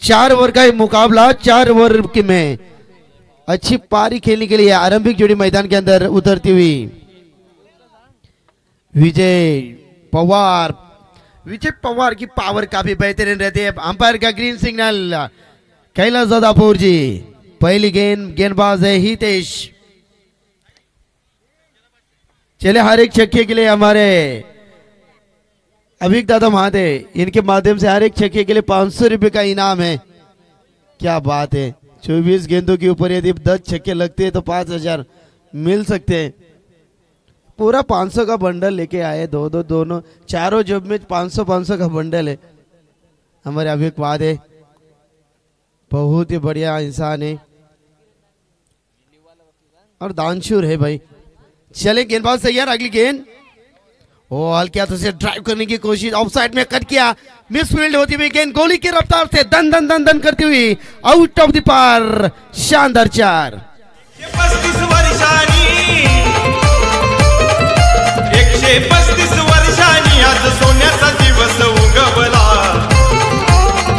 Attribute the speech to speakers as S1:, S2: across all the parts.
S1: 4 over का मुकाबला, 4 over में अच्छी पारी खेलने के लिए आरंभिक जोड़ी मैदान के अंदर उतरती हुई विजय पवार। विजय पवार की पावर काफी बेहतरीन रहती है। अंपायर का ग्रीन सिग्नल। कैलाश दादापुर जी, पहली गेंदबाज है हितेश। चले हर एक छक्के के लिए हमारे अभिक दादा महादे, इनके माध्यम से हर एक छक्के के लिए 500 रुपए का इनाम है। क्या बात है, 24 गेंदों के ऊपर यदि 10 छक्के लगते हैं तो 5000 मिल सकते हैं। पूरा 500 का बंडल लेके आए, दोनों चारों जब में 500 का बंडल है। हमारे अभिक वादे बहुत ही बढ़िया इंसान है और दानशूर है भाई। चले गेंदबाज तैयार, अगली गेंद ओ हल्का तो से ड्राइव करने की कोशिश, ऑफसाइड में कट किया, मिसफील्ड होती हुई गेंद गोली की रफ्तार से दन दन दन दन करती हुई आउट ऑफ द पार। शानदार 4।
S2: 135 वर्षांनी आज सोन्याचा दिवस उगवला।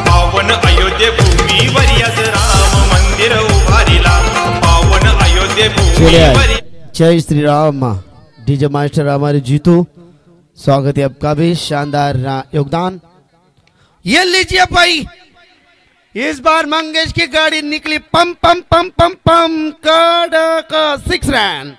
S2: पावन अयोध्ये भूमीवर आज राम मंदिर उभारिला। पावन अयोध्ये भूमीवर।
S1: जय श्री राम। डीजे मास्टर हमारे जीतू, स्वागत है आपका भी, शानदार योगदान। ये लीजिए भाई, इस बार मंगेश की गाड़ी निकली पम पम पम पम पम कड़क 6 रन।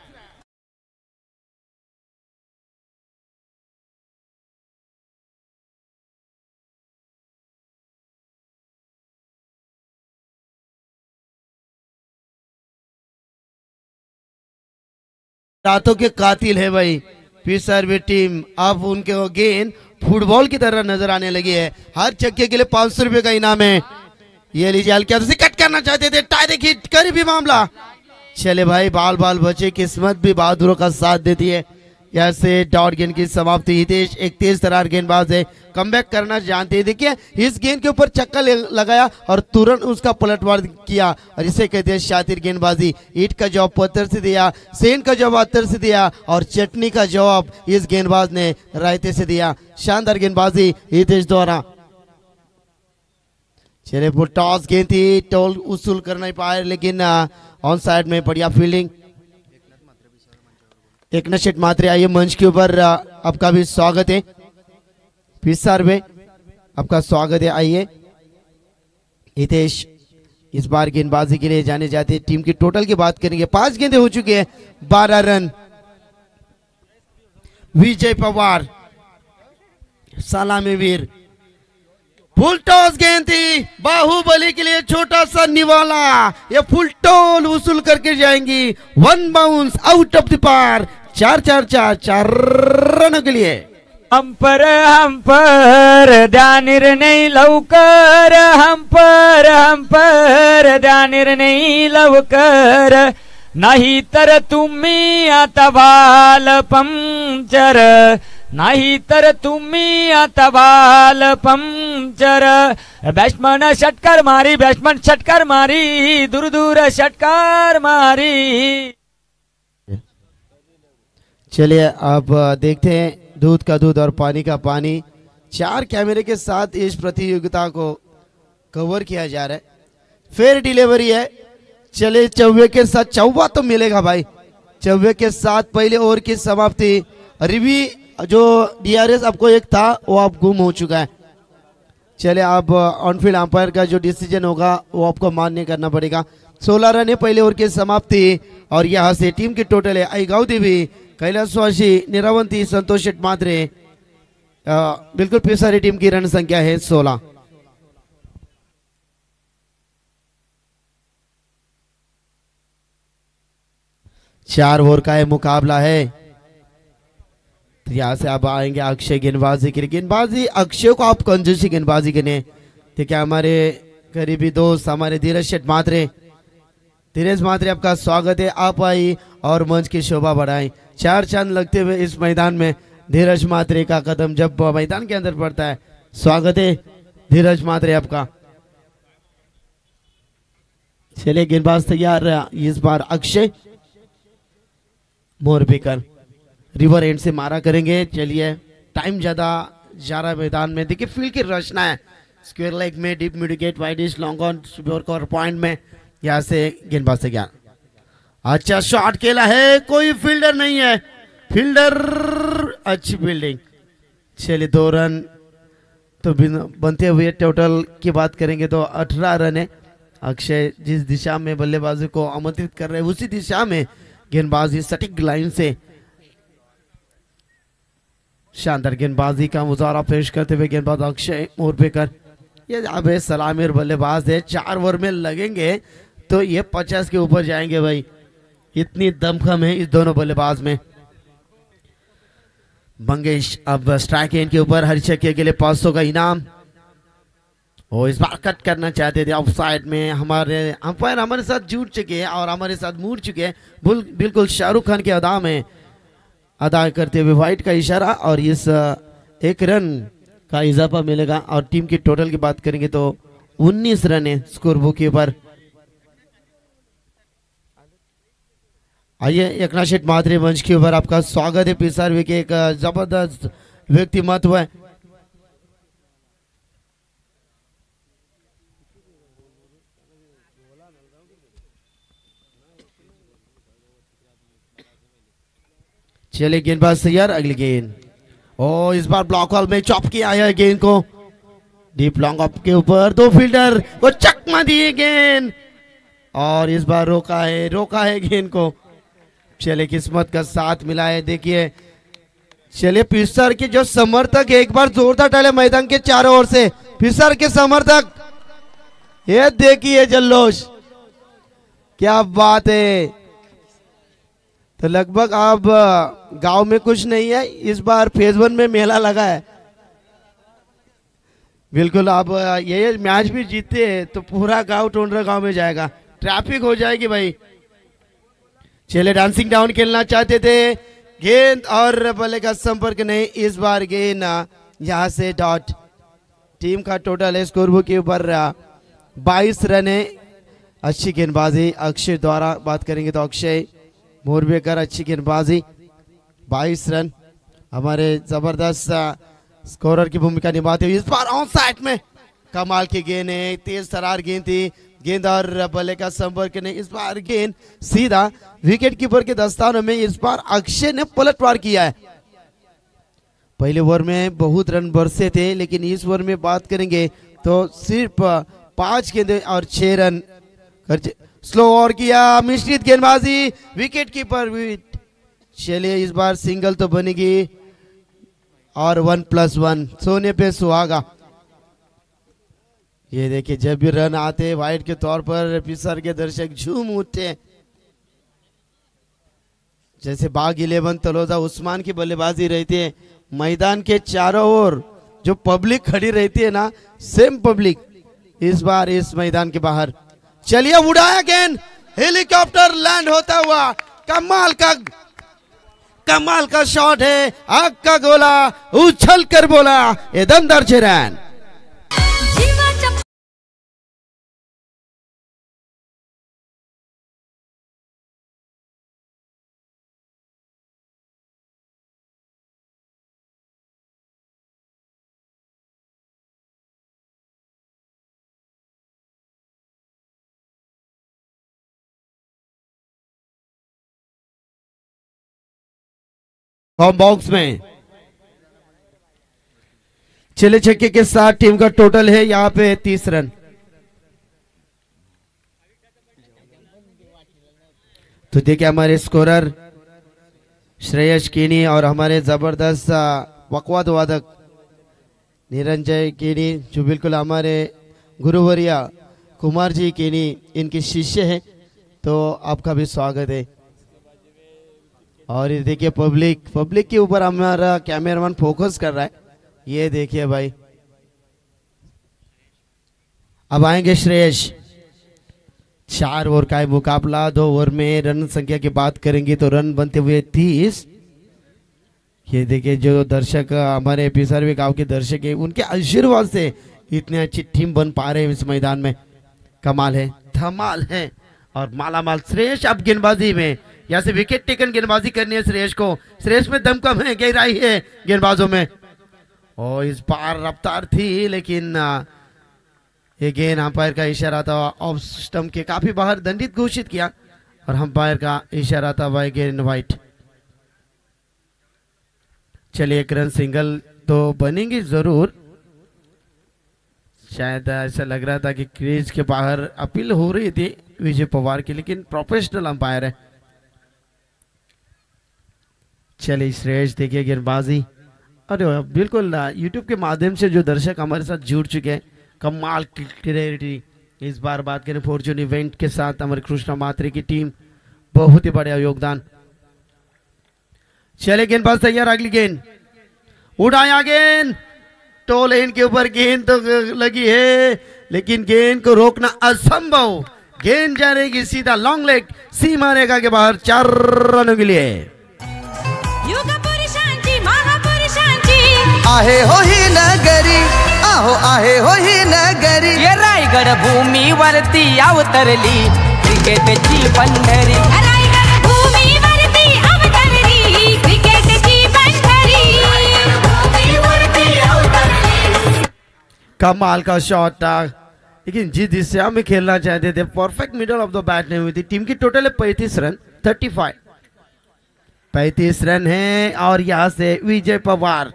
S1: रातों के कातिल है भाई पीस सर्विस टीम। अब उनके गेंद फुटबॉल की तरह नजर आने लगी है। हर छक्के के लिए 500 रुपए का इनाम है। ये लीजिए, हल्का से कट करना चाहते थे, डायरेक्ट हिट कर भी मामला। चले भाई, बाल बाल बचे, किस्मत भी बहादुरों का साथ देती है। यहाँ से डॉट गेंद की समाप्ति। हितेश एक तेज तरार गेंदबाज है, कमबैक करना जानते हैं। देखिए इस गेंद के ऊपर चक्का लगाया और तुरंत उसका पलटवार किया और इसे कहते हैं शातिर गेंदबाजी। ईट का जवाब पत्थर से दिया, सेंध का जवाब पत्थर से दिया और चटनी का जवाब इस गेंदबाज ने रायते से दिया। शानदार गेंदबाजी हितेश द्वारा। चले टॉस गेंद थी, टोल उसूल कर नहीं पाए, लेकिन ऑन साइड में बढ़िया फील्डिंग। एक नशेट मात्रे आइए मंच के ऊपर, आपका भी स्वागत है। पिसार में आपका स्वागत है, आइए। हितेश इस बार गेंदबाजी के लिए जाने जाते हैं। टीम की टोटल की बात करेंगे, 5 गेंदें हो चुकी है, 12 रन। विजय पवार सलामी वीर। फुल टॉस गेंद थी, बाहुबली के लिए छोटा सा निवाला, ये फुल टॉल वसूल करके जाएंगी। 1 बाउंस आउट ऑफ द पार। 4 रनों के लिए।
S3: हम पर द्या निर्णय लवकर, हम पर द्या निर्णय लवकर, नाही तर तुम्ही आता बाल पंक्चर, नाही तर तुम्ही आता बाल पंक्चर। बॅट्समन षटकार मारी, बॅट्समन षटकार मारी, दूर दूर षटकार मारी।
S1: चलिए अब देखते हैं दूध का दूध और पानी का पानी। 4 कैमरे के साथ इस प्रतियोगिता को कवर किया जा रहा है। फेयर डिलीवरी है। चले चौवे के साथ, चौवा तो मिलेगा भाई। चौवे के साथ पहले ओवर की समाप्ति। रिवी जो DRS आपको एक था वो अब गुम हो चुका है। चले अब ऑनफील्ड अंपायर का जो डिसीजन होगा वो आपको मान्य करना पड़ेगा। 16 रन है पहले ओवर की समाप्ति और यहाँ से टीम की टोटल है आईगाव देवी, कैलाशवासी, निरावंती, संतोष शेट मात्रे। बिल्कुल पिसारी टीम की रन संख्या है 16। चार ओवर का मुकाबला है। तो यहाँ से अब आएंगे अक्षय गेंदबाजी के लिए। गेंदबाजी अक्षय को आप कंजूसी गेंदबाजी करने, ठीक है। हमारे करीबी दोस्त हमारे धीरज शेट मात्रे, धीरज मात्रे आपका स्वागत है। आप आई और मंच की शोभा बढ़ाएं। 4 चांद लगते हुए इस मैदान में धीरज मात्रे का कदम जब मैदान के अंदर पड़ता है। स्वागत है धीरज मात्रे आपका। चलिए गेंदबाज तैयार, इस बार अक्षय मोरबीकर रिवर एंड से मारा करेंगे। चलिए टाइम ज्यादा जा रहा है मैदान में। देखिए फील्ड की रचना है, स्क्वायर लेग में deep mid wicket widish long on corner point में यहाँ से गेंदबाज से ज्ञान। अच्छा शॉट खेला है, कोई फील्डर नहीं है, फील्डर अच्छी फील्डिंग। चलिए 2 रन तो बनते हुए टोटल की बात करेंगे तो 18 रन है। अक्षय जिस दिशा में बल्लेबाजी को आमंत्रित कर रहे हैं उसी दिशा में गेंदबाजी सटीक लाइन से शानदार गेंदबाजी का मुजाहरा पेश करते हुए गेंदबाज अक्षय मोरपेकर। ये अब सलामी और बल्लेबाज है, 4 ओवर में लगेंगे तो ये 50 के ऊपर जाएंगे भाई, इतनी दमखम है इस दोनों बल्लेबाज में। मंगेश अब स्ट्राइक एंड के ऊपर, हर छक्के के लिए 500 का इनाम। और इस बार कट करना चाहते थे ऑफ साइड में, हमारे अंपायर हमारे साथ जुड़ चुके हैं और हमारे साथ मुड़ चुके हैं, बिल्कुल शाहरुख खान के अदा में अदा करते हुए वाइट का इशारा। और इस 1 रन का इजाफा मिलेगा और टीम की टोटल की बात करेंगे तो 19 रन है स्कोर बुक के ऊपर। आइए एकनाथ शेठ माधुरी मंच के ऊपर आपका स्वागत है। पिसारवी के एक जबरदस्त व्यक्तिमत्व है। चलिए गेंदबाज तैयार, अगली गेंद। ओ इस बार ब्लॉक हॉल में चॉप किया है गेंद को, डीप लॉन्ग ऑफ के ऊपर 2 फील्डर को चकमा दिए गेंद और इस बार रोका है गेंद को। चलिए किस्मत का साथ मिला है। देखिए चलिए पिसर के जो समर्थक है एक बार जोरदार डाले मैदान के चारों ओर से, पिसर के समर्थक, ये देखिए जल्लोष, क्या बात है। तो लगभग अब गांव में कुछ नहीं है, इस बार फेज 1 में मेला लगा है। बिल्कुल अब ये मैच भी जीते तो पूरा गांव टोंडरा गांव में जाएगा, ट्रैफिक हो जाएगी भाई। चले डांसिंग डाउन खेलना चाहते थे, गेंद और बल्ले का संपर्क नहीं, इस बार गेंद यहां से डॉट। टीम का टोटल है स्कोर बुक के ऊपर 22 रन है। अच्छी गेंदबाजी अक्षय द्वारा बात करेंगे तो अक्षय मोरबेकर, अच्छी गेंदबाजी 22 रन, हमारे जबरदस्त स्कोरर की भूमिका निभाते हुए। इस बार ऑन साइड में कमाल की गेंद है, तेज तरार गेंद थी, गेंद और बल्ले का संपर्क नहीं, इस बार गेंद सीधा विकेट कीपर के दस्तानों में। इस बार अक्षय ने पलटवार किया है। पहले ओवर में बहुत रन बरसे थे, लेकिन इस ओवर में बात करेंगे तो सिर्फ 5 गेंदें और 6 रन। स्लो ओवर किया, मिश्रित गेंदबाजी, विकेट कीपर। चलिए इस बार सिंगल तो बनेगी और 1+1 सोने पे सुहागा। ये देखिए जब भी रन आते वाइड के तौर पर पिसर के दर्शक झूम उठते, जैसे बाग 11 तलोजा उस्मान की बल्लेबाजी रहती है। मैदान के चारों ओर जो पब्लिक खड़ी रहती है ना, सेम पब्लिक इस बार इस मैदान के बाहर। चलिए उड़ाया गेंद, हेलीकॉप्टर लैंड होता हुआ, कमाल का शॉट है, आग का गोला उछल कर बोला, ये दमदार 6 रन। बॉक्स में चले छक्के के साथ टीम का टोटल है यहाँ पे 30 रन। तो देखिए हमारे स्कोरर श्रेयस कीनी और हमारे जबरदस्त वकवाद वादक निरंजय कीनी, जो बिल्कुल हमारे गुरुवरिया कुमार जी कीनी इनके शिष्य हैं, तो आपका भी स्वागत है। और ये देखिए पब्लिक के ऊपर हमारा कैमरामैन फोकस कर रहा है, ये देखिए भाई। अब आएंगे श्रेयस। 4 ओवर का मुकाबला, 2 ओवर में रन संख्या की बात करेंगे तो रन बनते हुए 30। ये देखिए जो दर्शक हमारे पिसरवी गांव के दर्शक है, उनके आशीर्वाद से इतनी अच्छी टीम बन पा रहे हैं इस मैदान में। कमाल है, धमाल है और मालामाल। श्रेयस अब गेंदबाजी में यहाँ से विकेट टेकन गेंदबाजी करनी है श्रेयस को। श्रेयस में दम कम है, गहराई है गेंदबाजों में। और इस बार रफ्तार थी, लेकिन ये गेंद अंपायर का इशारा था ऑफ स्टंप के काफी बाहर दंडित घोषित किया और अंपायर का इशारा था बाय गेंद वाइट। चलिए एक रन सिंगल तो बनेंगे जरूर। शायद ऐसा लग रहा था कि क्रीज के बाहर अपील हो रही थी विजय पवार की, लेकिन प्रोफेशनल अंपायर है। चलिए श्रेयस देखिए गेंदबाजी, अरे बिल्कुल यूट्यूब के माध्यम से जो दर्शक हमारे साथ जुड़ चुके हैं, कमाल की क्लियरिटी। इस बार बात करें फॉर्चून इवेंट के साथ हमारे कृष्णा मात्रे की टीम, बहुत ही बढ़िया योगदान। चले गेंदबाज तैयार, अगली गेंद उड़ाया, गेंद टो लेन के ऊपर गेंद तो लगी है लेकिन गेंद को रोकना असंभव। गेंद जा रहेगी सीधा लॉन्ग लेग सीमा रेखा के बाहर 4 रनों के लिए।
S4: आहे हो ही नगरी, आहो आहे हो ही नगरी,
S5: ये रायगड भूमीवरती अवतरली क्रिकेटची पंढरी। रायगड भूमीवरती अवतरली क्रिकेटची पंढरी।
S1: कमाल का शॉट था, लेकिन जिस दिशा में खेलना चाहते थे perfect middle of the bat नहीं हुई थी। टीम की टोटल है 35 रन, 35 रन है और यहां से विजय पवार,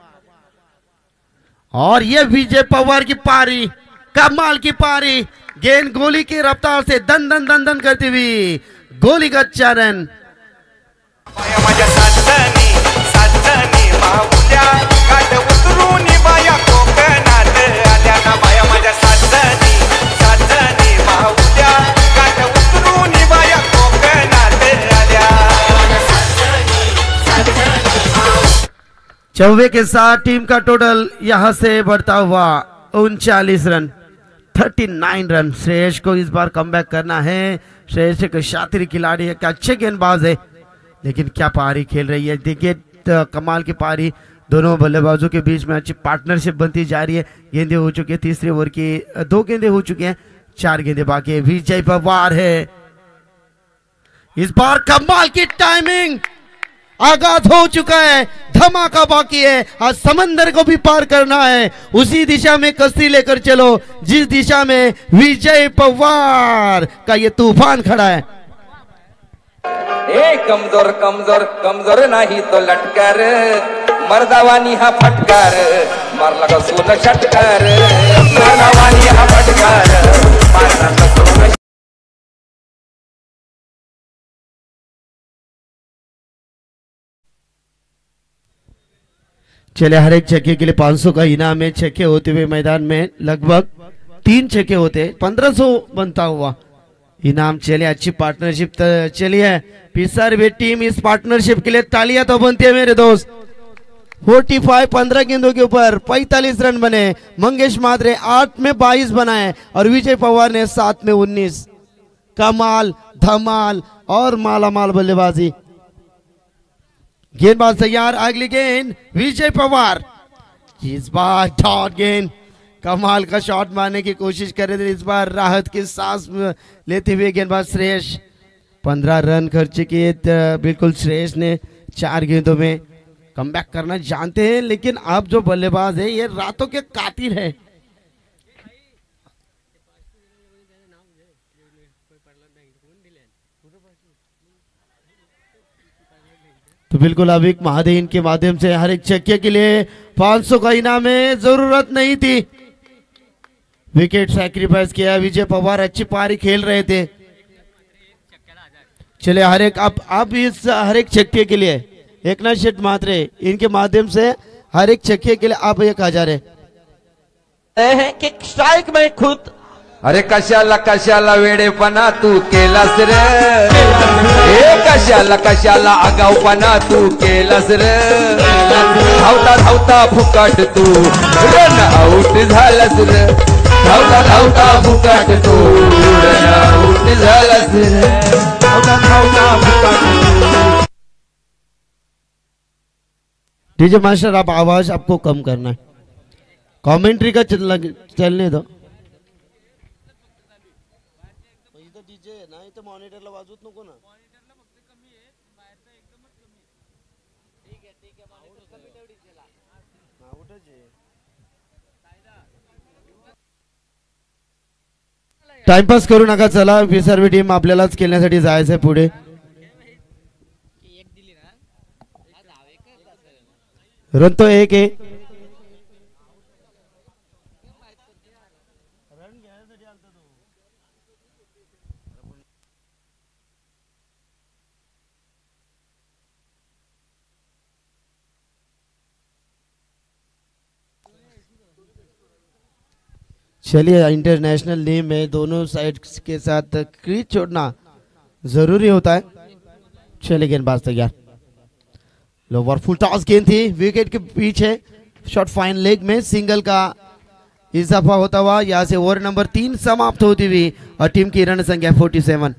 S1: और ये विजय पवार की पारी, कमाल की पारी। गेंद गोली की रफ्तार से दन दन दन दन करती हुई गोली का 4 रन।
S2: माझ्या साधनी साधनी माऊल्या काट उतरून बाया कोकणात आल्या ना बाया माझ्या साधनी साधनी माऊल्या काट उतरून बाया कोकणात आल्या।
S1: 94 के साथ टीम का टोटल यहां से बढ़ता हुआ 39 रन, 39 रन। श्रेयस को इस बार कमबैक करना है। श्रेयस एक शातिर खिलाड़ी है, अच्छे गेंदबाज है, लेकिन क्या पारी खेल रही है। देखिए कमाल की पारी, दोनों बल्लेबाजों के बीच में अच्छी पार्टनरशिप बनती जा रही है। गेंदे हो चुके हैं, तीसरे ओवर की 2 गेंदे हो चुके हैं, 4 गेंदे बाकी है। विजय पवार है, इस बार कमाल की टाइमिंग, आगाज हो चुका है, धमाका बाकी है। आज समंदर को भी पार करना है, उसी दिशा में कश्ती लेकर चलो जिस दिशा में विजय पवार का ये तूफान खड़ा है।
S5: ए कमजोर कमजोर कमजोर नाही तो लटकर, मर्दावानी हा फटकार, मारला का सोन षटकार, मर्दावानी हा फटकार, मारला का सोन।
S1: चले हर एक छक्के के लिए 500 का इनाम है। छक्के होते हुए मैदान में लगभग 3 छक्के होते, 1500 बनता हुआ इनाम। चलिए अच्छी पार्टनरशिप चलिए पिसार वे टीम, इस पार्टनरशिप के लिए तालियां तो बनती है मेरे दोस्त। 45 15 गेंदों के ऊपर 45 रन बने। मंगेश मात्रे 8 में 22 बनाए और विजय पवार ने 7 में 19। कमाल, धमाल और मालामाल बल्लेबाजी। गेंदबाज तैयार, अगली गेंद विजय पवार, इस बार डॉट गेंद, कमाल का शॉट मारने की कोशिश कर रहे थे, इस बार राहत की सांस लेते हुए गेंदबाज श्रेयस। 15 रन खर्च किए बिल्कुल श्रेयस ने 4 गेंदों में। कमबैक करना जानते हैं, लेकिन अब जो बल्लेबाज है ये रातों के कातिल है। तो बिल्कुल अब एक महादेव के माध्यम से हर एक छक्के के लिए 500 का इनाम है। जरूरत नहीं थी, विकेट सैक्रिफाइस किया। विजय पवार अच्छी पारी खेल रहे थे। चले हर एक अब इस हर एक छक्के के लिए एकनाथ शेठ मात्रे इनके माध्यम से हर एक छक्के के लिए आप 1000 है
S4: कि स्ट्राइक में खुद।
S5: अरे कशाला कशाला वेडेपणा तू केलास रे, ए कशाला कशाला आगाऊपणा तू केलास रे, धावता धावता फुकट तू रन आउट झालास रे, धावता धावता फुकट तू रन आउट झालास रे, धावता धावता फुकट।
S1: डीजे मास्टर आप आवाज आपको कम करना है, कमेंट्री का चलने दो। नाही तर मॉनिटरला वाजवत नको ना। टाइमपास करू नका, चला विसर्वी टीम आपल्यालाच खेळण्यासाठी जायचंय पुढे. रन तो 1 आहे. चलिए, इंटरनेशनल लीग में दोनों साइड के साथ क्रीज छोड़ना जरूरी होता है. चलिए गेंदबाज तैयार. लोवर फुल टॉस गेंद थी, विकेट के पीछे शॉट फाइन लेग में सिंगल का इजाफा होता हुआ यहाँ से ओवर नंबर 3 समाप्त होती हुई और टीम की रन संख्या 47.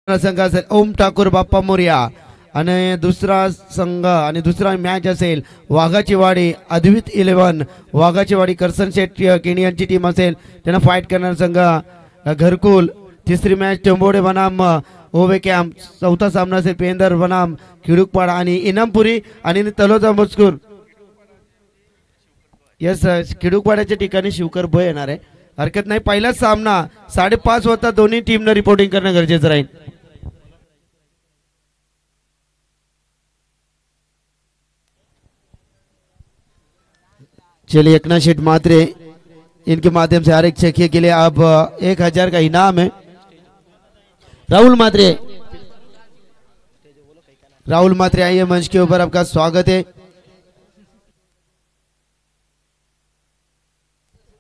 S1: संघ असेल ओम ठाकूर बाप्पा मोर्या आणि दुसरा संघ आणि दुसरा मॅच असेल वाघाची वाडी अद्वित 11 वाघाची वाडी करसन शेट केणी यांची टीम असेल. त्यांना फाईट करणारा संघ घरकुल. तिसरी मॅच टेंबोडे बनाम ओवे कॅम्प. चौथा सामना असेल पेंदर बनाम खिडूकपाडा आणि इनामपुरी आणि तलोजा मजकूर. यस, खिडूकपाड्याच्या ठिकाणी शिवकर भोय येणार आहे, हरकत नाही. पहिलाच सामना 5:30 वाजता दोन्ही टीमनं रिपोर्टिंग करणं गरजेचं राहील. चलिए, एकनाथ शेठ मात्रे इनके माध्यम से हर एक छक्के के लिए अब 1000 का इनाम है. राहुल मात्रे आइए मंच के ऊपर, आपका स्वागत है.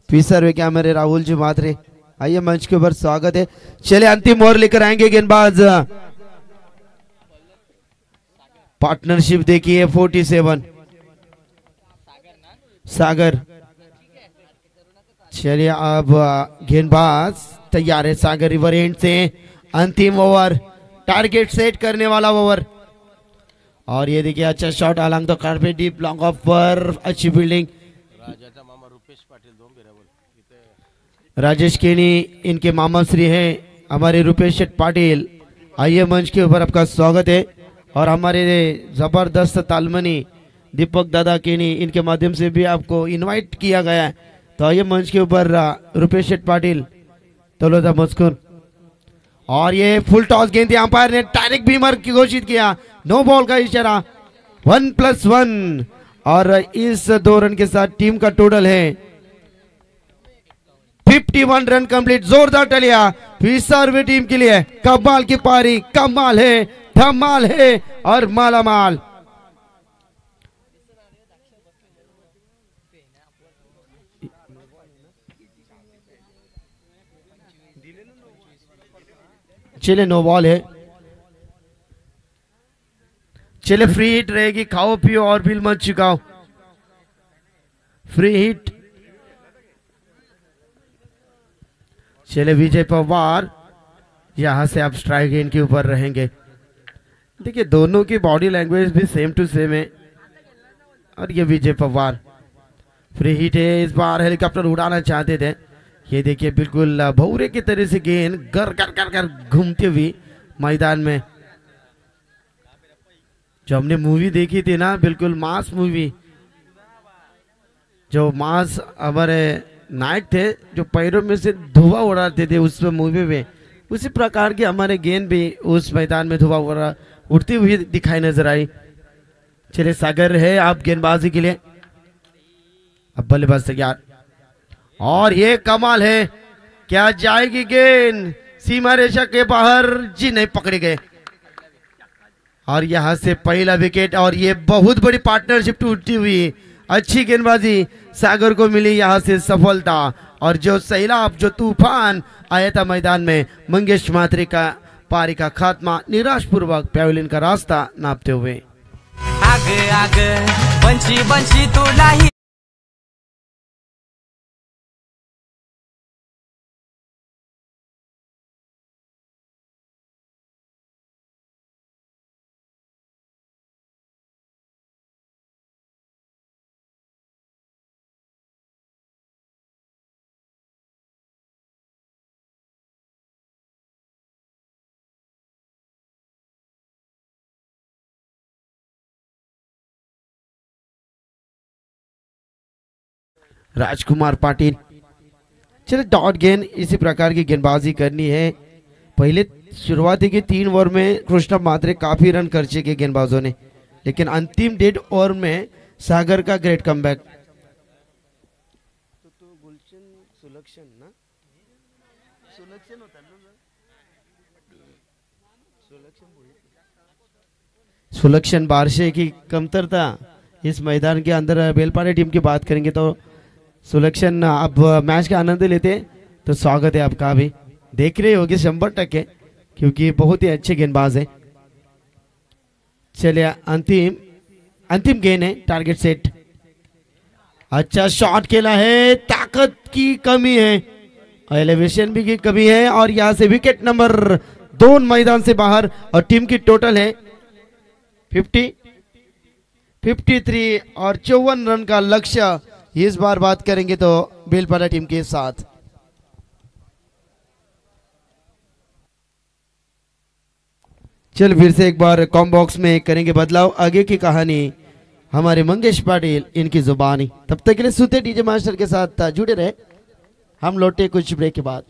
S1: सर्वे कैमरे राहुल जी मात्रे आइए मंच के ऊपर, स्वागत है. चलिए, अंतिम ओवर लेकर आएंगे गेंदबाज. पार्टनरशिप देखिए 47 सागर. चलिए, अब गेंदबाज तैयार है. सागर रिवर एंड से अंतिम ओवर, टारगेट सेट करने वाला ओवर. और ये देखिए अच्छा shot along the carpet deep long off पर, अच्छी फील्डिंग. राजेश केनी इनके मामा श्री हैं हमारे रुपेश पाटिल. आइए मंच के ऊपर, आपका स्वागत है. और हमारे जबरदस्त तालमनी दीपक दादा केनी इनके माध्यम से भी आपको इनवाइट किया गया है. तो आइए मंच के ऊपर रुपेश पाटिल तलोजा मस्कुर. और ये फुल टॉस गेंद थी, अंपायर ने डायरेक्ट बीमर की घोषित किया. नो बॉल का इशारा. 1+1 और इस 2 रन के साथ टीम का टोटल है 51 रन कंप्लीट. जोरदार टलिया सर्वे टीम के लिए. कमाल की पारी, कमाल है, धमाल है और मालामाल. चले, नो बॉल है. चले, फ्री हिट रहेगी. खाओ पियो और बिल मत चुकाओ. Free hit. चले, विजय पवार यहां से आप स्ट्राइक गेंद के ऊपर रहेंगे. देखिए, दोनों की बॉडी लैंग्वेज भी सेम टू सेम है. और ये विजय पवार फ्री हिट है. इस बार हेलीकॉप्टर उड़ाना चाहते थे. ये देखिए, बिल्कुल भौरे की तरह से गेंद गर कर कर कर घूमती हुई मैदान में. जो हमने मूवी देखी थी ना, बिल्कुल मास मूवी, जो मास हमारे नायक थे जो पैरों में से धुआं उड़ाते थे उस मूवी में, उसी प्रकार की हमारे गेंद भी उस मैदान में धुआं उड़ती हुई दिखाई नजर आई. चलिए, सागर है आप गेंदबाजी के लिए. अब बल्लेबाज तैयार. और ये कमाल है, क्या जाएगी गेंद सीमा रेखा के बाहर. जी नहीं, पकड़े गए. और यहां से पहला विकेट. और ये बहुत बड़ी पार्टनरशिप टूटती हुई. अच्छी गेंदबाजी सागर को मिली यहां से सफलता. और जो सैलाब, जो तूफान आया था मैदान में, मंगेश मात्रे का पारी का खात्मा निराश पूर्वक पैवेलियन का रास्ता नापते हुए.
S4: आग आग बंशी बंशी तू नाही
S1: राजकुमार पाटिल। चलिए डॉट गेंद इसी प्रकार की गेंदबाजी करनी है। पहले शुरुआती के 3 ओवर में कृष्ण मात्रे काफी रन खर्चे के गेंदबाजों ने, लेकिन अंतिम 1.5 ओवर में सागर का ग्रेट कमबैक। सुलक्षण बारशे की कमतरता इस मैदान के अंदर। बेलपाड़ा टीम की बात करेंगे तो सुलक्षण अब मैच का आनंद लेते तो स्वागत है आपका भी। देख रहे होगे 100%, क्योंकि बहुत ही अच्छे गेंदबाज है। चलिए अंतिम गेंद है, टारगेट सेट। अच्छा शॉट खेला है, ताकत की कमी है, एलिवेशन भी की कमी है और यहां से विकेट नंबर 2 मैदान से बाहर और टीम की टोटल है 50, 53 और 54 रन का लक्ष्य। इस बार बात करेंगे तो बेलपाड़ा टीम के साथ। चल फिर से एक बार कॉम बॉक्स में करेंगे बदलाव। आगे की कहानी हमारे मंगेश पाटिल इनकी जुबानी। तब तक के लिए सुते डीजे मास्टर के साथ जुड़े रहे। हम लौटे कुछ ब्रेक के बाद।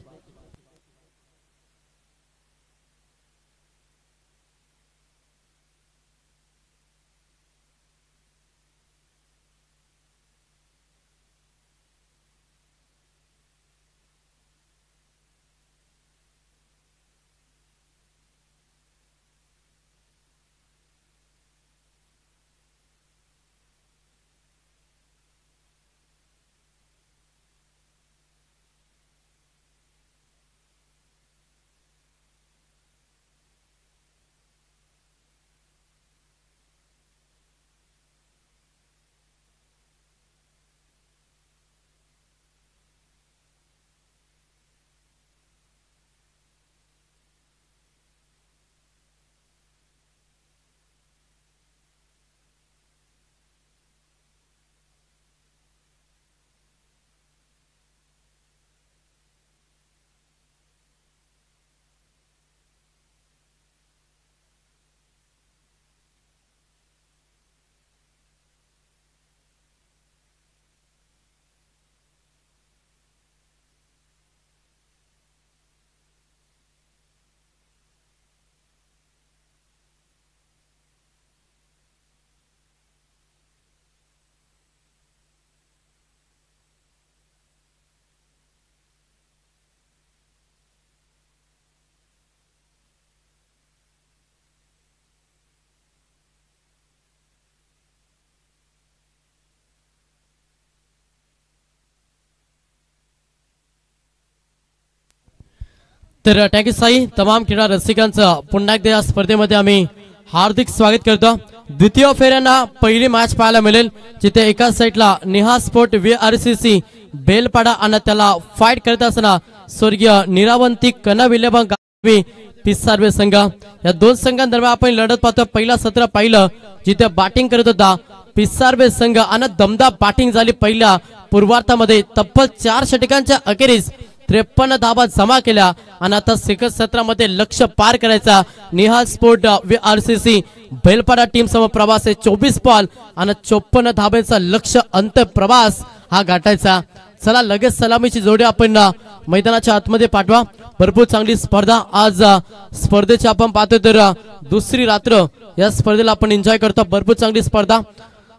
S6: तर थँक्यू साई. तमाम क्रीडा रसिकांचं पुन्हा एकदा या स्पर्धेमध्ये आम्ही हार्दिक स्वागत करतो. द्वितीय फेऱ्यांना पहिली मॅच पाहायला मिळेल, जिथे एका साईडला नेहा स्पोर्ट VRCC बेलपाडा आणि त्याला फाईट करत असताना स्वर्गीय निरावंती कनविलेबंग पिसार्वे संघ. या दोन संघांदरम्यान आपण लढत पाहतो. पहिला सत्र पाहिलं जिथे बॅटिंग करत होता पिसार्वे संघ आणि दमदार बॅटिंग झाली. पहिल्या पूर्वार्धामध्ये तब्बल 4 षटकांच्या अखेरीस 53 धावा जमा केल्या आणि आता सेकंड सत्रामध्ये लक्ष्य पार करायचा. निहाल स्पोर्ट VRCC बेलपाडा टीम समोर प्रवास आहे 24 बॉल आणि 54 धाब्यांचा लक्ष्य अंत प्रवास हा गाठायचा. चला लगेच सलामीची जोडी आपण मैदानाच्या आतमध्ये पाठवा. भरपूर चांगली स्पर्धा आज स्पर्धेची आपण पाहतो. तर दुसरी रात्र या स्पर्धेला आपण एन्जॉय करतो. भरपूर चांगली स्पर्धा.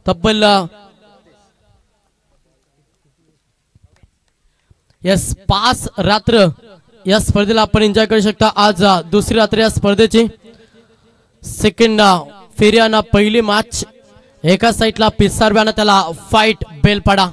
S6: तब्बल यस 5 रात्र या स्पर्धेला आपण एन्जॉय करू शकता. आज दुसरी रात्र या स्पर्धेची सेकंड फेऱ्याना पहिली मॅच. एका साईडला पिसार्वे आणि त्याला फाईट बेलपाडा.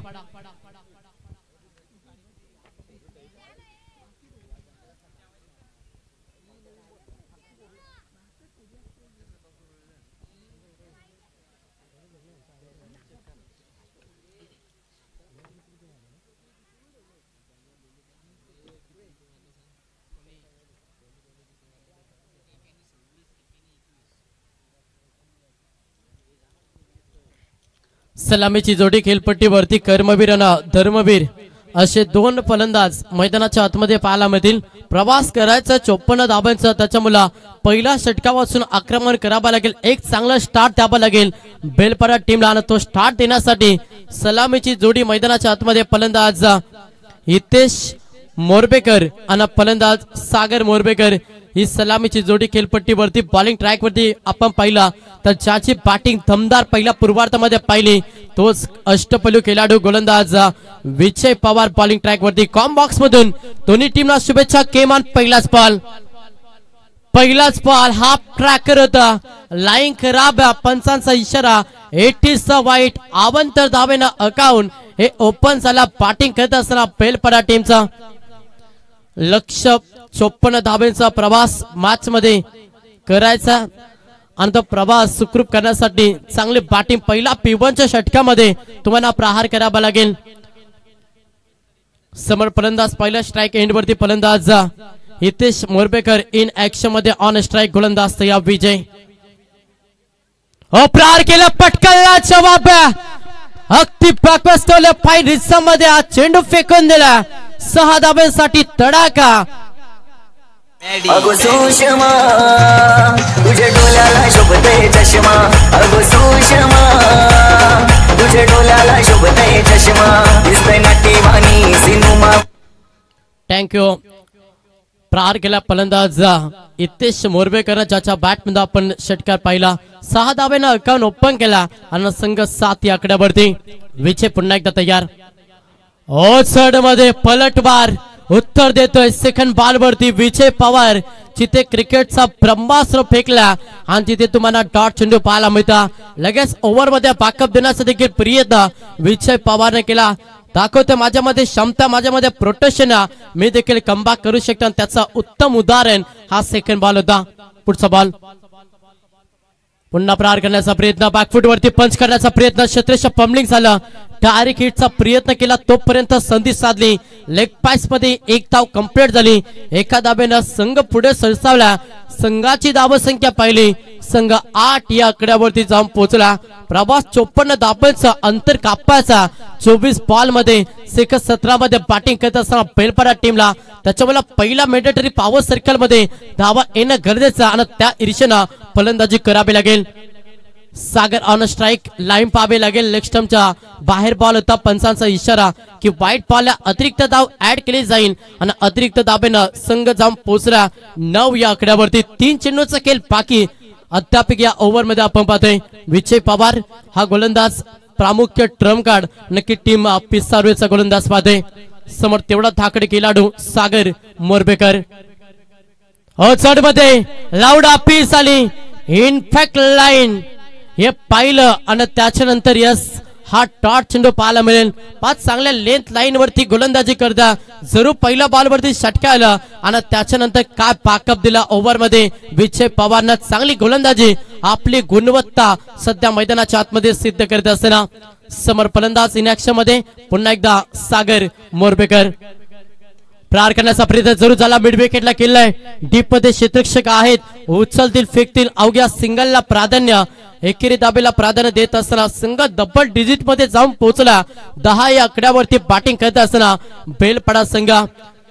S6: सलामीची जोडी खेळपट्टीवरती कर्मवीर आणि धर्मवीर असे दोन फलंदाज मैदानाच्या आतमध्ये पाहायला मिळतील. प्रवास करायचा 54 धाबांचा. त्याच्यामुळे पहिल्या षटकापासून आक्रमण करावं लागेल. एक चांगला स्टार्ट द्यावा लागेल बेलपाडा टीमला आणि तो स्टार्ट देण्यासाठी सलामीची जोडी मैदानाच्या आतमध्ये फलंदाज हितेश मोरबेकर आणि फलंदाज सागर मोरबेकर ही सलामीची जोडी खेळपट्टीवरती बॉलिंग ट्रॅक वरती आपण पाहिला तर ज्याची बॅटिंग दमदार पहिल्या पूर्वार्धामध्ये पाहिली तोच अष्टपैलू खेळाडू गोलंदाज विजय पवार बॉलिंग ट्रॅक वरती कॉम बॉक्स मधून दोन्ही टीमला शुभेच्छा. केमान पहिलाच बॉल हाफ ट्रॅकर होता. लाईन खराब पंचांचा इशारा 80 वाईट आवंतर धावेनं अकाउंट हे ओपन झाला. बॅटिंग करत असताना बेलपडा टीमचा लक्ष 54 धावेचा प्रवास मॅच मध्ये करायचा आणि तो प्रवास सुखरूप करण्यासाठी चांगली बॅटिंग पहिला P1च्या षटकामध्ये तुम्हाला प्रहार करावा लागेल. समोर फलंदाज पहिल्या स्ट्राइक एंड वरती फलंदाज हितेश मोरबेकर इन ऍक्शन मध्ये ऑन स्ट्राइक गोलंदाज तयार विजय प्रहार केला पटकनला जवाब अगदी बॅकवर्ड फाईन रिसामध्ये हा चेंडू फेकून दिला. 6 धाब्यांसाठी तडाखा.
S7: अगो सुषमा तुझे डोल्याला शोभते चष्मा अगो सुषमा तुझे डोल्याला शोभते चष्मा दिसते नटीवाणी सिनेमा.
S6: थँक्यू. प्रहार केला फलंदाज हितेश मोरबेकर ज्याच्या बॅट मध्ये आपण षटकार पाहिला. 6 धाब्यानं अकाउंट ओपन केला आणि संघ 7 या आकड्यावरती. विजय पुन्हा एकदा तयार. ओसड मध्ये पलटवार उत्तर देतोय सेकंड बॉल वरती विजय पवार जिथे क्रिकेटचा ब्रह्मास्त्र फेकला आणि तिथे तुम्हाला डॉट चेंडू पाहायला मिळता. लगेच ओव्हर मध्ये बॅकअप देण्याचा देखील प्रयत्न विजय पवारने केला. दाखवते माझ्यामध्ये क्षमता माझ्यामध्ये प्रोटेक्शन मी देखील कमबॅक करू शकतो. त्याचा उत्तम उदाहरण हा सेकंड बॉल होता. पुढचा बॉल पुन्हा प्रहार करण्याचा प्रयत्न बॅकफुट वरती पंच करण्याचा प्रयत्न क्षेत्रश पम्बलिंग झाला. डायरेक्ट हिटचा प्रयत्न केला तोपर्यंत संधी साधली. लेग पॅच मध्ये एक धाव कंप्लीट झाली. एका धाब्यानं संघ पुढे सरसावला. संघाची धावसंख्या पाहिली संघ 8 या आकड्यावरती जाऊन पोहोचला. प्रवास 54 धाब्यांचा अंतर कापायचा. 24 बॉल मध्ये सेकंड 17 मध्ये बॅटिंग करत असताना बेलपडा टीमला त्याच्यामुळे पहिला मॅन्डेटरी पॉवर सर्कल मध्ये धावा येणं गरजेचं आणि त्या ईर्षेनं फलंदाजी करावी लागेल. सागर ऑन स्ट्राइक लाईन पाहावे लागेल. लेग स्टंपच्या बाहेर बॉल होता. पंचांचा इशारा की व्हाईट बॉलला अतिरिक्त धाव ऍड केली जाईल आणि अतिरिक्त धावेनं संघ जाऊन पोहोचला 9 या आकड्यावरती. 3 चेंडूचा खेळ बाकी अद्याप या ओव्हर मध्ये आपण पाहतोय. विजय पवार हा गोलंदाज प्रामुख्य ट्रम कार्ड नक्की टीम पिसारवेचा गोलंदाज पाहतोय. समोर तेवढा धाकड खेळाडू सागर मोरबेकर. चढ मध्ये लाऊड पीस आली इनफॅक्ट लाईन हे पाहिलं आणि त्याच्यानंतर यस हा डॉट चेंडू पाहायला मिळेल. 5 चांगल्या लेंथ लाईन वरती गोलंदाजी करता जरूर पहिल्या बॉल वरती षटका आला आणि त्याच्यानंतर काय बॅकअप दिला ओव्हर मध्ये विजय पवारनं चांगली गोलंदाजी आपली गुणवत्ता सध्या मैदानाच्या आतमध्ये सिद्ध करत असताना समोर फलंदाज इन ऍक्शन मध्ये पुन्हा एकदा सागर मोरबेकर. प्रहार करण्याचा प्रयत्न जरूर झाला. मिड विकेटला केलाय. डीप मध्ये क्षेत्ररक्षक आहेत. उचलतील फेकतील अवघ्या सिंगलला प्राधान्य एकेरी दाबेला प्राधान्य देत असताना संघ डबल डिजिट मध्ये जाऊन पोहोचला. 10 या आकड्यावरती बॅटिंग करत असताना बेलपडा संघ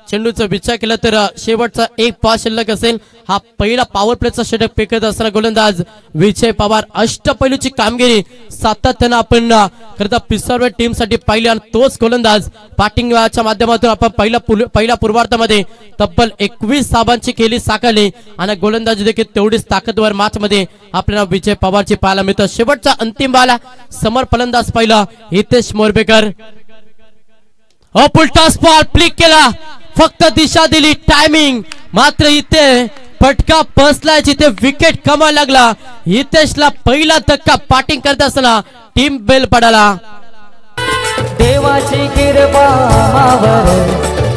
S6: चेंडूचा विचार केला तर शेवटचा एक पास शिल्लक असेल. हा पहिला पॉवर प्लेचा षटक फेकत असताना गोलंदाज विजय पवार अष्टपैलूची कामगिरी सातत्यानं आपण करता पिसारवे टीम साठी पाहिली आणि तोच गोलंदाज बॅटिंगच्या माध्यमातून आपण पहिल्या पूर्वार्धामध्ये तब्बल 21 धावांची खेळी साकारली आणि गोलंदाजी देखील तेवढीच ताकदवर मॅच मध्ये आपल्याला विजय पवारची पाहायला मिळतं. शेवटचा अंतिम बॉल समोर फलंदाज पाहिला हितेश मोरबेकर. पुलटा बॉल फ्लिक केला फक्त दिशा दिली टायमिंग मात्र इथे फटका बसलाय जिथे विकेट कमायला लागला. हितेशला पहिला धक्का बॅटिंग करत असताना टीम बेलपडाला.
S8: देवाची कृपा मावर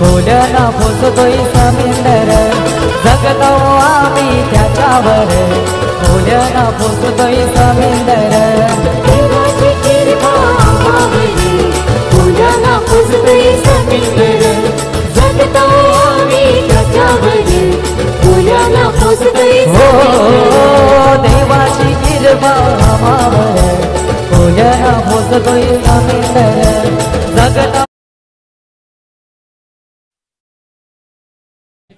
S8: कोल्याना पोचतोय समिंदर जगतो आम्ही त्याच्यावर कोल्याना पोचतोय समिंदर. देवाची कृपा मावर कोल्याना पोचतोय समिंदर जगतो आम्ही त्याच्यावर कोल्याना पोचतोय समिंदर. देवाची कृपा मावर कोल्याना पोचतोय समिंदर जगतो.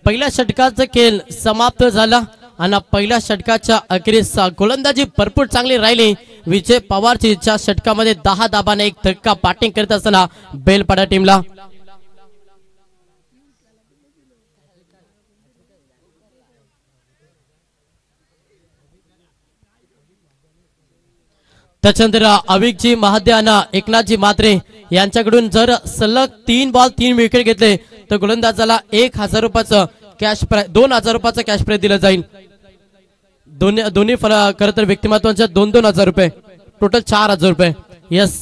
S6: पहिल्या षटकाचा खेळ समाप्त झाला आणि पहिल्या षटकाच्या अखेरीस गोलंदाजी भरपूर चांगली राहिली. विजय पवारच्या षटकामध्ये 10 धाबाने एक धक्का बॅटिंग करत असताना बेलपाडा टीमला. त्याच्यानंतर अविकजी महाद्याना एकनाथजी मात्रे यांच्याकडून जर सलग 3 बॉल 3 विकेट घेतले तर गोलंदाजाला 1000 रुपयाचं कॅश प्राइज 2000 रुपयाचं कॅश प्राइज दिलं जाईल. दोन्ही खरं तर व्यक्तिमत्वांच्या 2-2 रुपये टोटल 4000 रुपये. यस,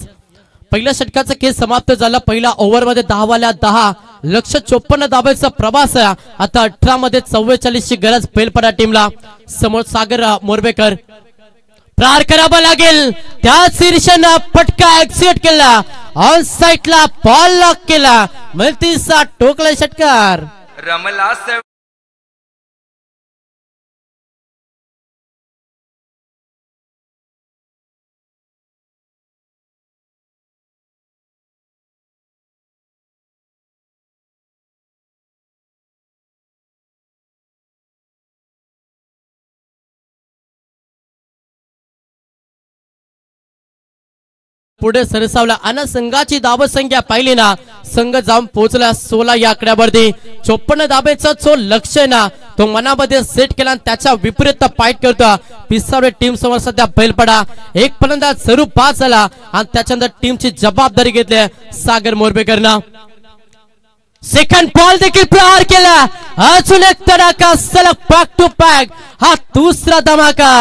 S6: पहिल्या षटकाचा खेळ समाप्त झाला. पहिल्या ओव्हरमध्ये 10 वाल्या 10 लक्ष 54 धाब्याचा प्रवास आहे. आता 18 मध्ये 44 ची गरज बेलपाडा टीमला. समोर सागर मोरबेकर प्रहार करावा लागेल. त्या शीर्षानं फटका एक्सिट केला. ऑन साइडला बॉल लॉक केला. मल्टीचा टोकला षटकार
S5: रमला.
S6: पुढे सरसावला आणि संघाची धावसंख्या पाहिली ना, संघ जाऊन पोहोचला 16 या आकड्यावरती. 54 धाब्याचा जो लक्ष आहे ना तो मनामध्ये सेट केला आणि त्याच्या विपरीत फाईट करतो. पिसावडे टीम समोर सध्या बैलपाडा एक फलंदाज जरूर बाद झाला आणि त्याच्यानंतर टीमची जबाबदारी घेतली सागर मोरबेकरनं. सेकंड बॉल देखील प्रहार केला. अजून एक तडाखा सलग बॅक टू बॅक. हा दुसरा धमाका.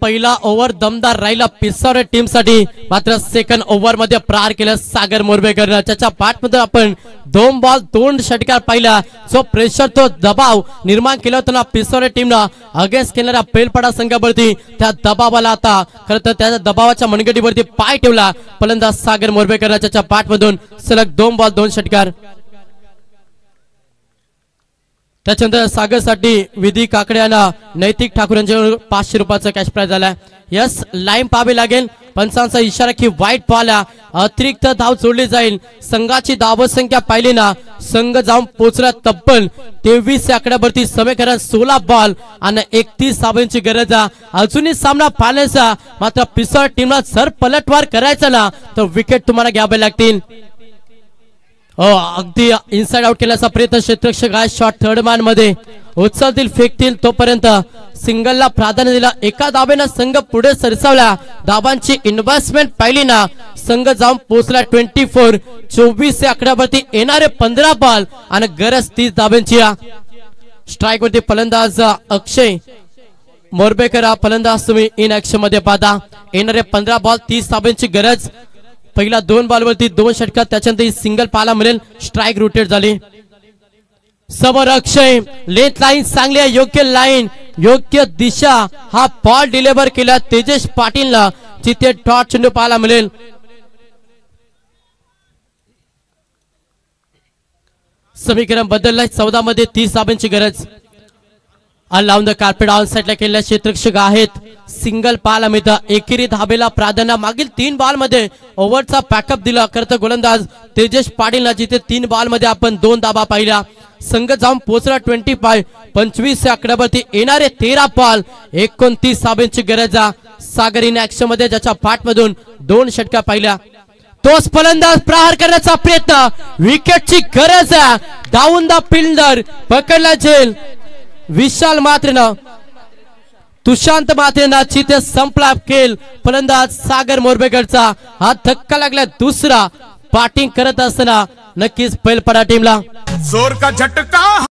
S6: पहिला ओव्हर दमदार राहिला पिसावडे टीम साठी. मात्र सेकंड ओव्हर मध्ये प्रहार केला सागर मोरबेकरनं. त्याच्या बॅटमध्ये आपण 2 बॉल 2 षटकार पाहिला. जो प्रेशर तो दबाव निर्माण केला होता पिसावडे टीमला अगेन्स्ट केणाऱ्या बेलपाडा संघावरती, त्या दबावाला आता खरं तर त्या दबावाच्या मनगटीवरती पाय ठेवला फलंदाज सागर मोरबेकरनं. त्याच्या बॅटमधून सलग 2 बॉल 2 षटकार. त्याच्यानंतर सागरसाठी विधी काकडे यांना नैतिक ठाकूर यांच्यावर 500 रुपयाचा कॅश प्राइज झालाय. यस, लाईन पाहावी लागेल. पंचांचा इशारा की वाईट बॉलला अतिरिक्त धाव जोडली जाईल. संघाची धावसंख्या पाहिली ना, संघ जाऊन पोहोचला तब्बल 23 आकड्यावरती. समीकरण 16 बॉल आणि 31 धावांची गरज आहे अजूनही सामना पाहण्याचा. मात्र पिसावडे टीमला जर पलटवार करायचा ना तर विकेट तुम्हाला घ्यावे लागतील. अगदी इनसाइड आउट केल्याचा प्रयत्न क्षेत्ररक्षक आहे. शॉट थर्ड मॅन मध्ये उचलतील फेकतील तोपर्यंत सिंगलला प्राधान्य दिला. एका धावेनं संघ पुढे सरसावला. धावांची इन्व्हेस्टमेंट पाहिली ना, संघ जाऊन पोहोचला 24. 24 आकड्यावरती येणारे 15 बॉल आणि गरज 30 धावांची. स्ट्राईक वरती फलंदाज अक्षय मोरबेकर हा फलंदाज तुम्ही इन ऍक्शन मध्ये पाहता. येणारे 15 बॉल 30 धावांची गरज. पहिला 2 बॉलवरती 2 षटकार. त्याच्यानंतर सिंगल पाहायला मिळेल. स्ट्राईक रोटेट झाली. समोर अक्षय लेट लाईन चांगली आहे. योग्य लाईन योग्य दिशा. हा बॉल डिलिव्हर केला तेजस पाटीलला. जिथे डॉट चेंडू पाहायला मिळेल. समीकरण बदललाय. 14 मध्ये 30 धावांची गरज. अलाउन द कार्पेट ऑन साइडला केलेल्या क्षेत्ररक्षक आहेत. सिंगल पाहायला मिळतं. एकेरी धाबेला प्राधान्य. मागील 3 बॉल मध्ये ओव्हरचा बॅकअप दिला करता गोलंदाज तेजस पाटीलला. जिथे 3 बॉल मध्ये आपण 2 धाबा पाहिल्या. संघ जाऊन पोहोचला 25. 25 आकड्यावरती येणारे 13 बॉल 29 धाबांची गरज. सागर इन ऍक्शन मध्ये ज्याच्या पाठमधून 2 षटकार पाहिल्या. तोच फलंदाज प्रहार करण्याचा प्रयत्न. विकेटची गरज आहे. डाऊन द फिल्डर पकडला जेल. विशाल मात्रेनं तुषांत मात्रेनं चिते संपला खेळ. फलंदाज सागर मोरबेकरचा हा धक्का लागला. दुसरा बॅटिंग करत असताना नक्कीच बैलपाडा टीमला
S2: जोर का झटका.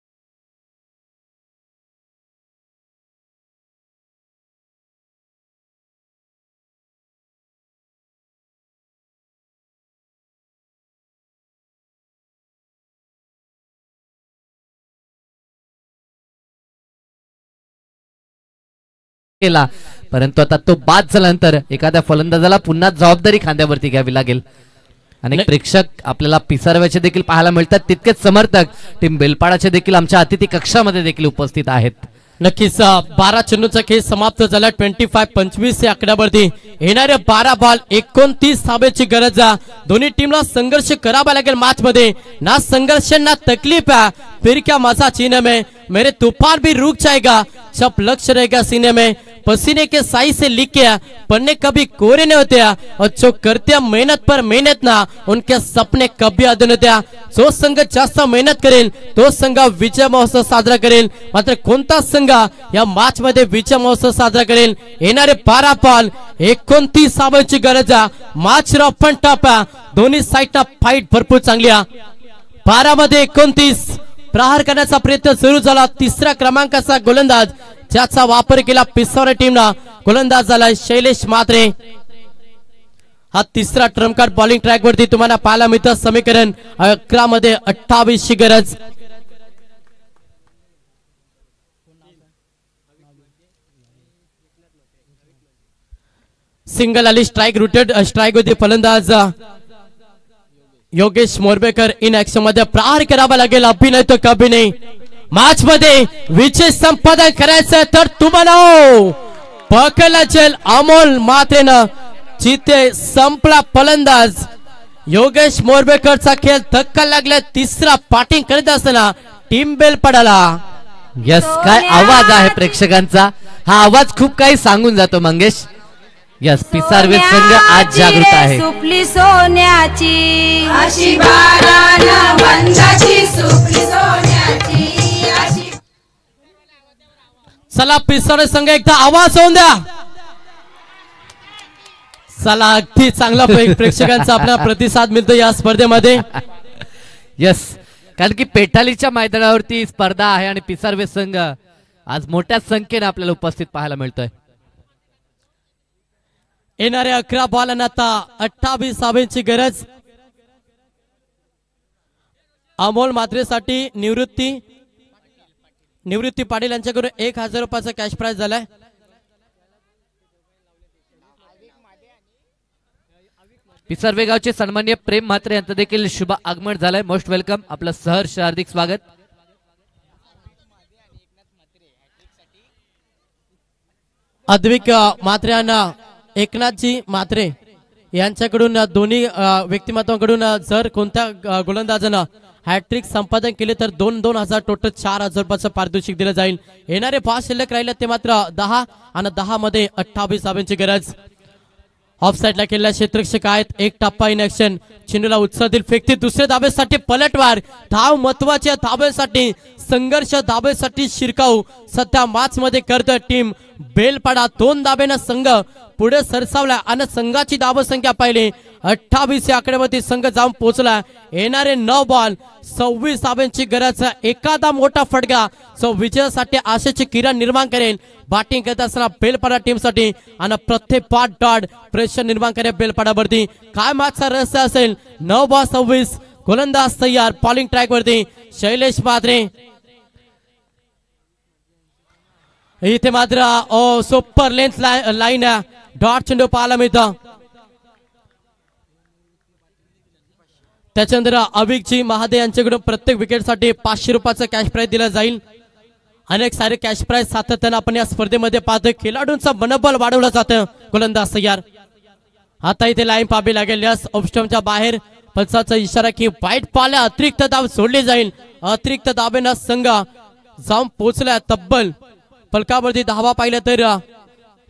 S9: केला, परंतु आता तो बाद झाल्यानंतर एखाद्या फलंदाजाला पुन्हा जबाबदारी खांद्यावरती घ्यावी लागेल. अनेक प्रेक्षक आपल्याला पिसारव्याचे देखील पाहायला मिळतात, तितकेच समर्थक टीम बेलपाडाचे देखील आमच्या अतिथी कक्षामध्ये देखील उपस्थित आहेत.
S6: नक्कीच 12 चेंडूचा खेळ समाप्त झाला. 25-25 या आकड्यावरती येणारे 12 बॉल 29 धाब्याची गरज आहे. दोन्ही टीमला संघर्ष करावा लागेल मैच मध्ये. ना संघर्ष ना तकलीफ है, फिर क्या मजा सीने में, मेरे तूफान भी रुक जाएगा जब लक्ष्य रहेगा सीने में. पसीने के साई से लिखे पन्ने कभी कोरे नहीं होते, और जो करते हैं मेहनत पर मेहनत ना, उनके सपने कभी अधूरे नहीं होते. जो संघ जास्त मेहनत करेल तो संघ विजय महोत्सव साजरा करेल. मात्र कोणता संघ या मॅच मध्ये विजय महोत्सव साजरा करेल. येणारे 12 बॉल 29 धावांची गरज आहे. मॅच रफ अँड टफ आहे. दोन्ही साईडला फाईट भरपूर चांगली आहे. 12 मध्ये 29 प्रहार करण्याचा प्रयत्न सुरू झाला. तिसऱ्या क्रमांकाचा गोलंदाज ज्याचा वापर केला पिसावरे टीमला, गोलंदाज झाला शैलेश म्हात्रे. हा तिसरा ट्रम्प कार्ड बॉलिंग ट्रॅक वरती तुम्हाला पाहायला मिळतं. समीकरण 11 मध्ये 28 ची गरज. सिंगल आली, स्ट्राइक रुटेड, स्ट्राइक होती. फलंदाज योगेश मोरबेकर इन ऍक्शन मध्ये. प्रहार करावा लागेल, अभी नाही तो कभी नाही. मॅच मध्ये विजय संपादन करायचं तर तुम्हाला पकडला जाईल. अमोल म्हात्रेनं जिथे संपला फलंदाज योगेश मोरबेकरचा खेळ धक्का लागला. तिसरा बॅटिंग करत असताना टीम बेलपाडाला.
S9: यस, काय आवाज आहे प्रेक्षकांचा. हा आवाज खूप काही सांगून जातो मंगेश. यस, पिसारवे संघ आज जागृत आहे.
S10: सुपली सोन्याची अशी बारानं बंदाची, सुपली सोन्याची अशी.
S6: चला पिसारे संघ एकदा आवाज होऊन द्या. चला, अगदी चांगला प्रेक्षकांचा आपल्याला प्रतिसाद मिळतो या स्पर्धेमध्ये.
S9: यस, कारण की पेठालीच्या मैदानावरती स्पर्धा आहे आणि पिसारवे संघ आज मोठ्या संख्येने आपल्याला उपस्थित पाहायला मिळतोय.
S6: येणाऱ्या 11 बॉलांना आता 28 धावांची गरज. अमोल म्हात्रेसाठी निवृत्ती पाटील यांच्याकडून 1000 रुपयाचा कॅश प्राइज झालाय.
S9: पिसारवे गावचे सन्माननीय प्रेम म्हात्रे यांचं देखील शुभ आगमन झालंय. मोस्ट वेलकम, आपलं सहर्ष हार्दिक स्वागत.
S6: अद्विक म्हात्रे यांना एकनाथजी म्हात्रे यांच्याकडून दोन्ही व्यक्तिमत्वांकडून जर कोणत्या गोलंदाजानं हॅट्रिक संपादन केले तर 2,000 टोटल 4,000 रुपयाचं पारितोषिक दिलं जाईल. येणारे 5 शिल्लक राहिले ते मात्र 10 आणि 10 मध्ये 28 धावांची गरज. ऑफ साइडला केलेल्या क्षेत्ररक्षक आहेत. एक टप्पा इन ऍक्शन. चेंडूला उत्साहातील फेकते. दुसऱ्या धाबेसाठी पलटवार. धाव महत्वाच्या धाबेसाठी, संघर्ष धाबेसाठी शिरकाव सध्या मॅच मध्ये करतोय टीम बेलपाडा. 2 धाब्यानं संघ पुढे सरसावला आणि संघाची धावसंख्या पाहिली 28 या आकड्यावरती संघ जाऊन पोहोचला. येणारे 9 बॉल 26 धाब्यांची गरज. एखादा मोठा फटका जो विजयासाठी आशेची किरण निर्माण करेल. बॅटिंग करत असताना बेलपाडा टीमसाठी आणि प्रत्येक पाठ डॉट प्रेशर निर्माण करेल बेलपाडावरती. काय मॅचचा रहस्य असेल. 9 बॉल 26. गोलंदाज तयार बॉलिंग ट्रॅक वरती शैलेश म्हात्रे. इथे मात्र सुपर लेन्थ लाईन डॉट चेंडू पाहायला मिळतं. त्याच्यानंतर अभिकजी महादे यांच्याकडून प्रत्येक विकेटसाठी 500 रुपयाचा कॅश प्राइज दिला जाईल. अनेक सारे कॅश प्राइज सातत्यानं आपण या स्पर्धेमध्ये पाहतोय. खेळाडूंचा मनोबल वाढवलं जातं. गोलंदाज तयार. आता इथे लाईन पाहावी लागेल. यस, ऑफस्टमच्या बाहेर पंचाचा इशारा की वाईट पाल्या अतिरिक्त धाव सोडली जाईल. अतिरिक्त धावेनं संघ जाऊन पोहोचला. तब्बल फलकावरती धावा पाहिल्या तर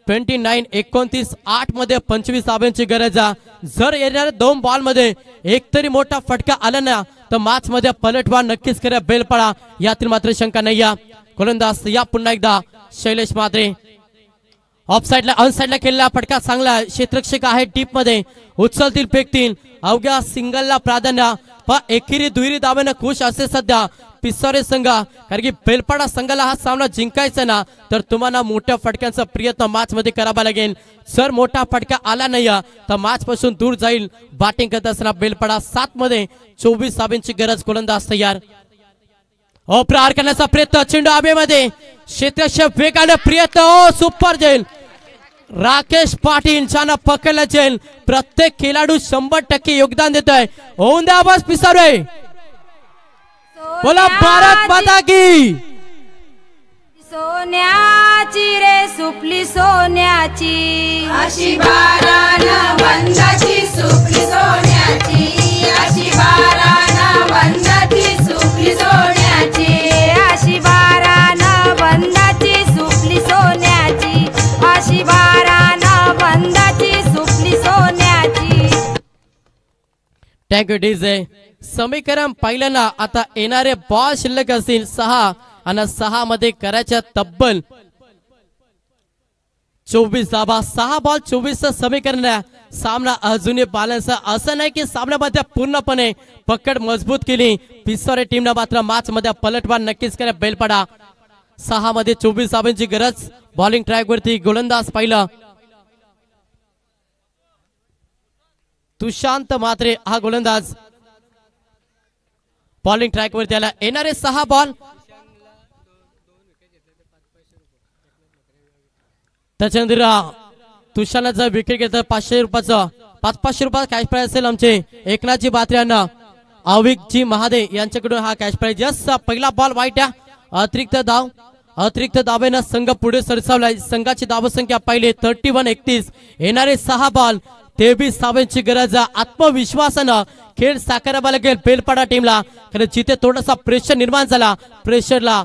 S6: 29-29 8 मध्ये 25 धावांची गरज. जर येणाऱ्या 2 बॉल मध्ये एकतरी मोठा फटका आला ना तर मॅच मध्ये पलटवार नक्कीच करा बेलपाडा, यातील मात्र शंका नाही. गोलंदाज या पुन्हा एकदा शैलेश म्हात्रे. ऑफ साइडला ऑन साइडला केलेला फटका चांगला. क्षेत्ररक्षक आहे डीप मध्ये. उचलतील फेकतील. अवघ्या सिंगलला प्राधान्य. पण एकेरी दुहेरी धावेनं खुश असे सध्या पिसारे संघ. कारण की बेलपाडा संघाला हा सामना जिंकायचा ना तर तुम्हाला मोठ्या फटक्यांचा प्रयत्न मॅच मध्ये करावा लागेल. जर मोठा फटका आला नाही तर मॅच पासून दूर जाईल. बॅटिंग करत असताना बेलपाडा 7 मध्ये 24 धावांची गरज. गोलंदाज तयार. प्रहार करण्याचा प्रयत्न. चेंडू हवेमध्ये. क्षेत्ररक्षक वेगाने प्रयत्न. Super jail. राकेश पाटील ज्यांना पकडलं जाईल. प्रत्येक खेळाडू 100% योगदान देतोय. होऊन द्या बस पिसारे. बोला भारत माता की.
S10: सोन्याची रे सुपली सोन्याची अशी बाराण वंदाची सुपली सोन्याची अशी बाराण वंदाची सुपली सोन्याची अशी बाराण वंदाची सुपली सोन्याची अशी बाराण वंदाची सुपली सोन्याची.
S6: Thank you DJ. समीकरण पहिल्यांदा आता येणारे बॉल शिल्लक असतील 6 आणि 6 मध्ये करायच्या तब्बल 24 धावा. 6 बॉल 24 समीकरण आहे. सामना अजूनही बॅलन्स. असं नाही की सामन्यामध्ये पूर्णपणे पकड मजबूत केली. पिसारे टीमनं मात्र मॅच मध्ये पलटवार नक्कीच केला. बेलपडा 6 मध्ये 24 धावांची गरज. बॉलिंग ट्रॅक वरती गोलंदाज पाहिलं तुषांत मात्रे हा गोलंदाज बॉलिंग ट्रॅक वरती आला. येणारे 6 बॉल त्याच्यानंतर तुषारला विकेट घेतलं 500 रुपयाचं 500 रुपये कॅश प्राइज असेल. आमचे एकनाथजी बात्र्यांना अविकजी महादे यांच्याकडून हा कॅश प्राइज. यस पहिला बॉल वाईट आहे. अतिरिक्त धावेनं संघ पुढे सरसावलाय. संघाची धावसंख्या पाहिली 31-31. येणारे 6 बॉल 23 धावांची गरज. आत्मविश्वासानं खेळ साकारावा लागेल बेलपाडा टीमला. कारण जिथे थोडासा प्रेशर निर्माण झाला प्रेशरला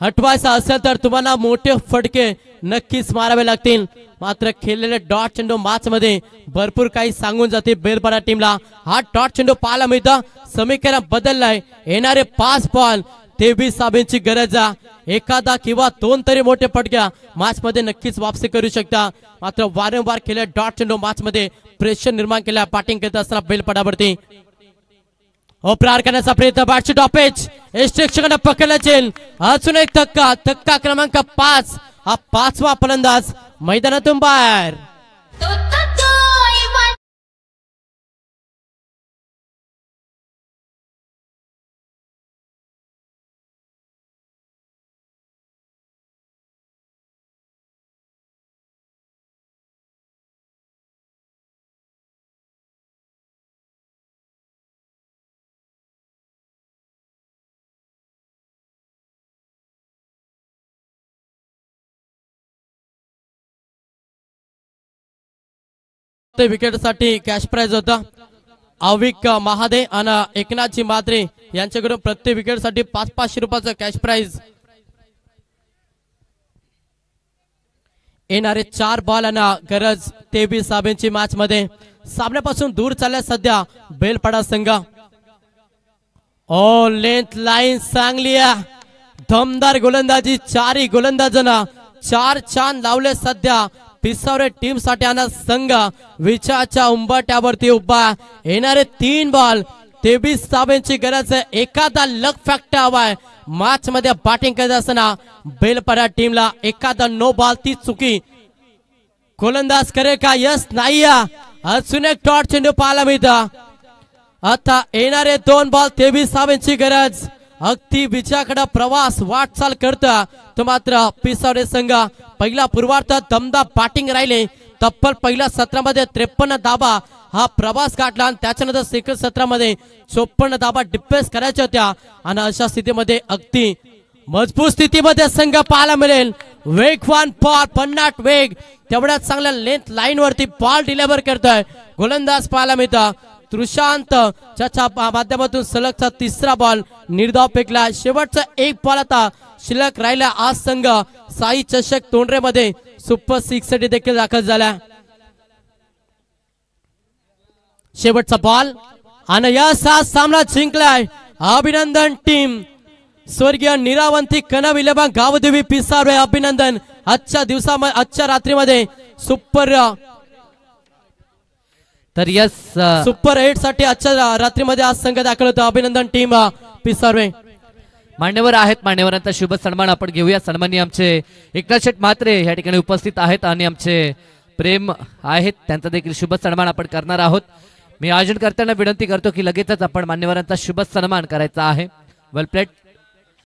S6: हटवायचा असेल तर तुम्हाला मोठे फटके नक्कीच मारावे लागतील. मात्र खेळलेले डॉट चेंडू मॅच मध्ये भरपूर काही सांगून जाते बेलपाडा टीमला. हा डॉट चेंडू पाहायला मिळतं. समीकरण बदललाय. येणारे 5 बॉल 23 धावांची गरज. एखादा किंवा 2 तरी मोठे फटक्या मॅच मध्ये नक्कीच वापसी करू शकता. मात्र वारंवार खेळले डॉट चेंडू मॅच मध्ये प्रेशर निर्माण केला. बॅटिंग करत असताना बेलपाडावरती प्रहार करण्याचा प्रयत्न. बॅटची टॉपेज एस्ट्रिक्शन पकडला जाईल. अजून एक धक्का क्रमांक 5. हा 5वा फलंदाज मैदानातून बाहेर. विकेट साठी कॅश प्राइज होता. अविक महादे आणि एकनाथजी मात्रे यांच्याकडून प्रत्येक विकेट साठी 500 रुपयाचा कॅश प्राइज. येणारे 4 बॉल आणि गरज 23 धावांची मॅच मध्ये. सामन्यापासून दूर चालल्या सध्या बेलपाडा संघ. लेंथ लाईन चांगली आहे. दमदार गोलंदाजी. 4ही गोलंदाजांना 4 चांद लावले सध्या. पिसावरे टीम साठी आणि संघ विचाराच्या उंबरठ्यावरती उभा. येणारे 3 बॉल 23 धावांची गरज आहे. एखादा लक फॅक्टर हवाय मॅच मध्ये बॅटिंग करत असताना बेलपाडा टीमला. एखादा नो बॉल ती चुकी गोलंदाज करे का? यस नाही. अजून एक डॉट चेंडू पाहायला मिळतं. आता येणारे 2 बॉल 23 धावांची गरज. अगदी विजयाकडे प्रवास वाटचाल करता तो मात्र पिसावरे संघ पहिला पूर्वार्धात दमदार बॅटिंग राहिले. तब्बल पहिल्या सत्रामध्ये 53 धावा हा प्रवास गाठला आणि त्याच्यानंतर सेकंड सत्रामध्ये 54 धावा डिफेन्स करायच्या होत्या. आणि अशा स्थितीमध्ये अगदी मजबूत स्थितीमध्ये संघ पाहायला मिळेल. वेगवान बॉल 50 वेग तेवढ्याच चांगल्या लेंथ लाईन वरती बॉल डिलिव्हर करतोय गोलंदाज पाहायला मिळतं. तुषांत च्या माध्यमातून सलगचा 3रा बॉल निर्धाव फेकला. शेवटचा 1 बॉल आता शिल्लक राहिला. आज संघ साई चषक तोंडरे मध्ये सुपर 6 साठी देखील दाखल झाला. शेवटचा बॉल आणि या सामना जिंकलाय. अभिनंदन टीम. स्वर्गीय निरावंती कनव 11 गावदेवी पिसावरे अभिनंदन. आजच्या रात्रीमध्ये सुपर
S9: तर यस
S6: सुपर 8 साठी आजच्या रात्रीमध्ये आज संघ दाखल होता. अभिनंदन टीम पिसावरे.
S9: मान्यवर आहेत. मान्यवरांचा शुभ सन्मान आपण घेऊया. सन्माननीय आमचे एकनाथ शेठ म्हात्रे या ठिकाणी उपस्थित आहेत आणि आमचे प्रेम आहेत त्यांचा देखील शुभ सन्मान आपण करणार आहोत. मी आयोजन करताना विनंती करतो की लगेचच आपण मान्यवरांचा शुभ सन्मान करायचा आहे. Well played.